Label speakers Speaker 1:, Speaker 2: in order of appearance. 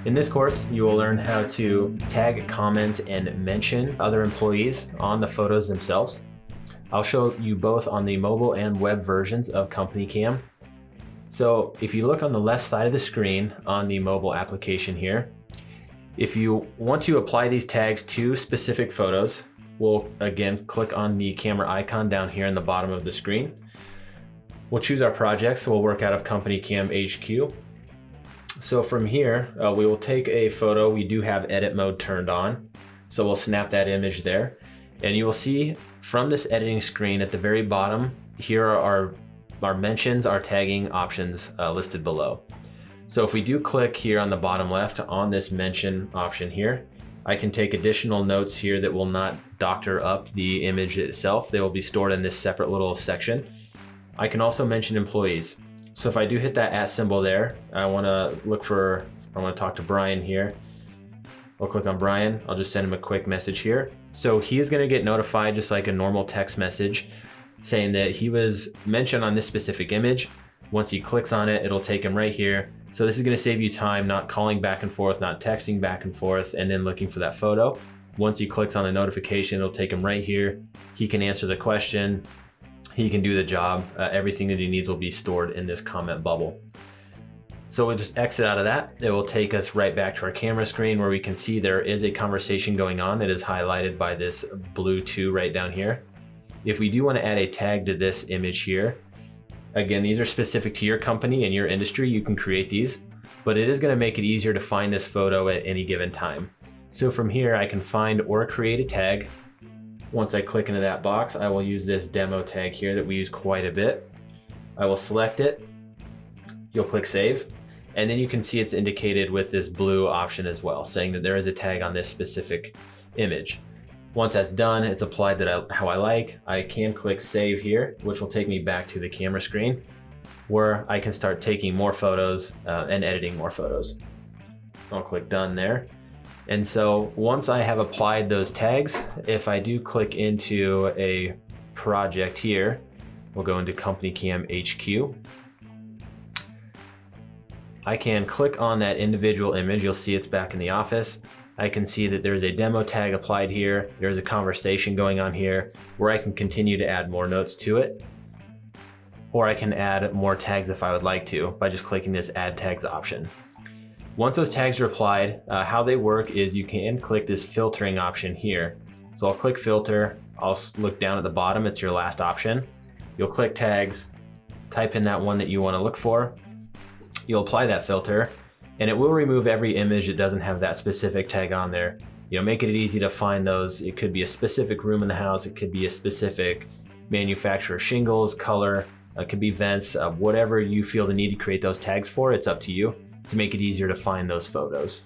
Speaker 1: In this course, you will learn how to tag, comment, and mention other employees on the photos themselves. I'll show you both on the mobile and web versions of CompanyCam. So if you look on the left side of the screen on the mobile application here, if you want to apply these tags to specific photos, we'll again click on the camera icon down here in the bottom of the screen. We'll choose our project, so we'll work out of CompanyCam HQ. So from here, we will take a photo. We do have edit mode turned on, so we'll snap that image there. And you will see from this editing screen at the very bottom, here are our mentions, our tagging options listed below. So if we do click here on the bottom left on this mention option here, I can take additional notes here that will not doctor up the image itself. They will be stored in this separate little section. I can also mention employees. So if I do hit that @ symbol there, I want to talk to Brian here. I'll click on Brian. I'll just send him a quick message here. So he is going to get notified just like a normal text message saying that he was mentioned on this specific image. Once he clicks on it, it'll take him right here. So this is going to save you time not calling back and forth, not texting back and forth, and then looking for that photo. Once he clicks on the notification, it'll take him right here. He can answer the question. He can do the job. Everything that he needs will be stored in this comment bubble. So we'll just exit out of that. It will take us right back to our camera screen where we can see there is a conversation going on that is highlighted by this blue 2 right down here. If we do want to add a tag to this image here, again, these are specific to your company and your industry. You can create these, but it is going to make it easier to find this photo at any given time. So from here, I can find or create a tag. Once I click into that box, I will use this demo tag here that we use quite a bit. I will select it. You'll click save. And then you can see it's indicated with this blue option as well, saying that there is a tag on this specific image. Once that's done, it's applied how I like. I can click save here, which will take me back to the camera screen where I can start taking more photos and editing more photos. I'll click done there. And so once I have applied those tags, if I do click into a project here, we'll go into CompanyCam HQ. I can click on that individual image. You'll see it's back in the office. I can see that there's a demo tag applied here. There's a conversation going on here where I can continue to add more notes to it. Or I can add more tags if I would like to by just clicking this add tags option. Once those tags are applied, how they work is you can click this filtering option here. So I'll click filter. I'll look down at the bottom. It's your last option. You'll click tags, type in that one that you want to look for. You'll apply that filter and it will remove every image that doesn't have that specific tag on there. Making it easy to find those. It could be a specific room in the house. It could be a specific manufacturer, shingles, color. It could be vents, whatever you feel the need to create those tags for. It's up to you to make it easier to find those photos.